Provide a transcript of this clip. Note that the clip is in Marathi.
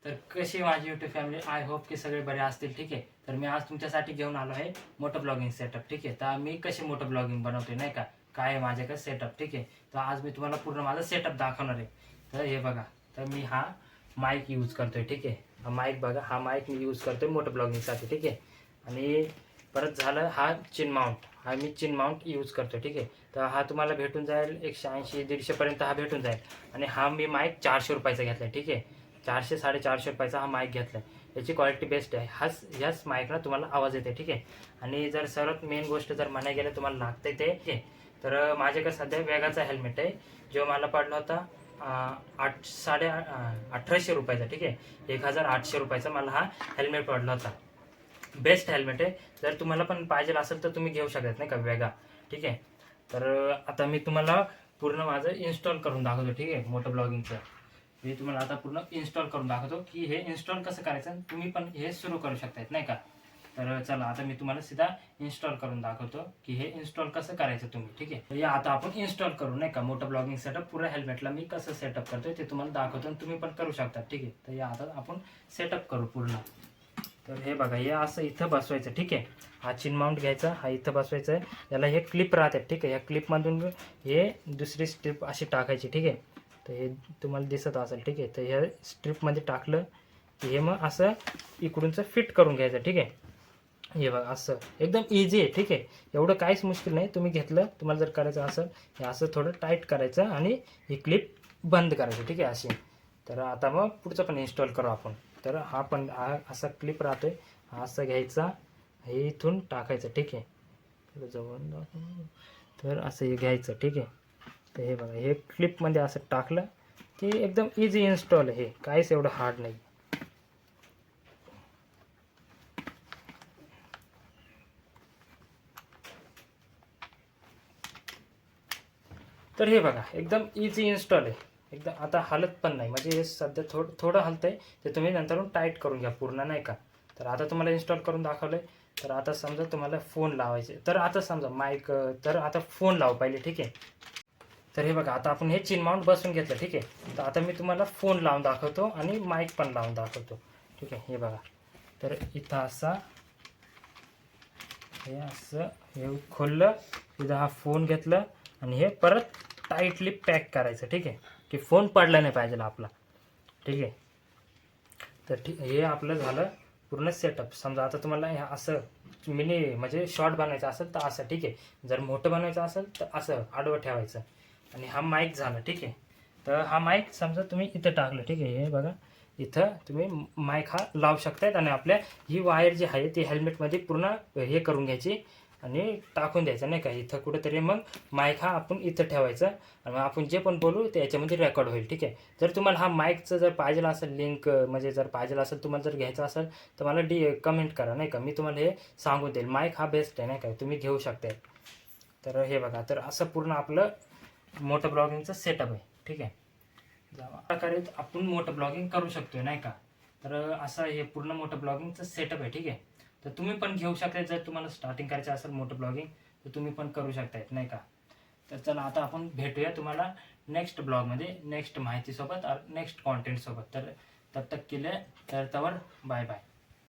तर कशी माझी यूट्यूब फॅमिली, आय होप की सगळे बरे असतील. ठीक आहे. तर मी आज तुमच्यासाठी घेऊन आलो आहे मोठं ब्लॉगिंग सेटअप. ठीक आहे. तर मी कशी मोठं ब्लॉगिंग बनवते नाही का, काय आहे माझ्याकडे सेटअप. ठीक आहे. तर आज मी तुम्हाला पूर्ण माझा सेटअप दाखवणार आहे. तर हे बघा, तर मी हा माईक यूज करतोय. ठीक आहे. हा माईक बघा, हा माईक मी यूज करतोय मोठं ब्लॉगिंगसाठी. ठीक आहे. आणि परत झालं हा चिन माउंट, हा मी चिन माउंट यूज करतो. ठीक आहे. तर हा तुम्हाला भेटून जाईल 180-150 पर्यंत हा भेटून जाईल. आणि हा मी माईक 400 रुपयाचा घेतला आहे. ठीक आहे. 400-450 रुपयाचा हा माईक घेतला आहे. याची क्वालिटी बेस्ट आहे. ह्याच माईकला तुम्हाला आवाज येते. ठीक आहे. आणि जर सर्वात मेन गोष्ट जर म्हणायला गेलं तुम्हाला लागते ते, ठीक आहे. तर माझ्याकडे सध्या वेगाचा हेल्मेट आहे, जो मला पडला होता 1800 रुपयाचा. ठीक आहे. 1800 रुपयाचा मला हा हेल्मेट पडला होता. बेस्ट हेल्मेट आहे. जर तुम्हाला पण पाहिजे असेल तर तुम्ही घेऊ शकत नाही का, वेगा. ठीक आहे. तर आता मी तुम्हाला पूर्ण माझं इन्स्टॉल करून दाखवतो. ठीक आहे. मोठं ब्लॉगिंगचं मी तुम्हाला आता पूर्ण इन्स्टॉल करून दाखवतो की हे इन्स्टॉल कसं करायचं, तुम्ही पण हे सुरू करू शकतायत नाही का. तर चला आता मी तुम्हाला सीधा इन्स्टॉल करून दाखवतो की हे इन्स्टॉल कसं करायचं तुम्ही. ठीक आहे. या आता आपण इन्स्टॉल करू नाही का मोठं ब्लॉगिंग सेटअप. पुरा हेल्मेटला मी कसं सेटअप करतोय ते तुम्हाला दाखवतो आणि तुम्ही पण करू शकता. ठीक आहे. तर या आता आपण सेटअप करू पूर्ण. तर हे बघा, हे असं इथं बसवायचं. ठीक आहे. हा चिन माउंट घ्यायचा, हा इथं बसवायचा आहे. याला हे क्लिप राहतात. ठीक आहे. या क्लिपमधून हे दुसरी स्ट्रिप अशी टाकायची. ठीक आहे. तर हे तुम्हाला दिसत असेल. ठीक आहे. तर ह्या स्ट्रिपमध्ये टाकलं की हे मग असं इकडूनचं फिट करून घ्यायचं. ठीक आहे. हे बघा असं एकदम इझी आहे. ठीक आहे. एवढं काहीच मुश्किल नाही. तुम्ही घेतलं, तुम्हाला जर करायचं असेल हे असं थोडं टाईट करायचं आणि ही क्लिप बंद करायची. ठीक आहे. अशी. तर आता मग पुढचं पण इन्स्टॉल करू आपण. तर हा पण हा असा क्लिप राहतोय, हा असं घ्यायचा, हे इथून टाकायचं. ठीक आहे. थोडं जवळ, तर असं हे घ्यायचं. ठीक आहे. तर हे बघा, हे क्लिपमध्ये असं टाकलं की एकदम इझी इन्स्टॉल आहे. हे काहीच एवढं हार्ड नाही. तर हे बघा, एकदम इझी इन्स्टॉल आहे. एकदम आता हलत पण नाही, म्हणजे हे सध्या थोडं हलतंय, ते तुम्ही नंतरून टाईट करून घ्या पूर्ण नाही का. तर आता तुम्हाला इन्स्टॉल करून दाखवलंय. तर आता समजा तुम्हाला फोन लावायचे, तर आता समजा माईक, तर आता फोन लावा पहिले. ठीक आहे. तर हे बघा, आता आपण हे चिन माउंट बसून घेतलं. ठीक आहे. तर आता मी तुम्हाला फोन लावून दाखवतो आणि माईक पण लावून दाखवतो. ठीक आहे. हे बघा, तर इथं असा हे असं हे खोललं, इथं हा फोन घेतलं आणि हे परत टाईटली पॅक करायचं. ठीक आहे. की फोन पडला नाही पाहिजे आपला. ठीक आहे. तर ठीक, हे आपलं झालं पूर्ण सेटअप. समजा आता तुम्हाला हे असं मिनी म्हणजे शॉर्ट बनवायचं असेल तर असं. ठीक आहे. जर मोठं बनवायचं असेल तर असं आडवं ठेवायचं. आणि हा माईक झाला. ठीक आहे. तर हा माईक समजा तुम्ही इथं टाकलं. ठीक आहे. हे बघा, इथं तुम्ही माईक हा लावू शकतायत आणि आपल्या ही वायर जी आहे ती हेल्मेटमध्ये पूर्ण हे करून घ्यायची आणि टाकून द्यायचं नाही का इथं कुठेतरी. मग माईक हा आपण इथं ठेवायचं आणि आपण जे पण बोलू ते याच्यामध्ये रेकॉर्ड होईल. ठीक आहे. जर तुम्हाला हा माईकचं जर पाहिजे असेल लिंक, म्हणजे जर पाहिजे असेल तुम्हाला जर घ्यायचं असेल तर मला कमेंट करा नाही का, मी तुम्हाला हे सांगून देईल. माईक हा बेस्ट आहे नाही का, तुम्ही घेऊ शकताय. तर हे बघा, तर असं पूर्ण आपलं मोठं ब्लॉगिंगचं सेटअप आहे. ठीक आहे. ज्या प्रकारे आपण मोठं ब्लॉगिंग करू शकतोय नाही का. तर असं हे पूर्ण मोठं ब्लॉगिंगचं सेटअप आहे. ठीक आहे. तर तुम्ही पण घेऊ शकता. जर तुम्हाला स्टार्टिंग करायचं असेल मोठं ब्लॉगिंग तर तुम्ही पण करू शकतायत नाही का. तर चला आता आपण भेटूया तुम्हाला नेक्स्ट ब्लॉगमध्ये, नेक्स्ट माहितीसोबत, नेक्स्ट कॉन्टेंटसोबत. तर तब तक केले तर तवर बाय बाय.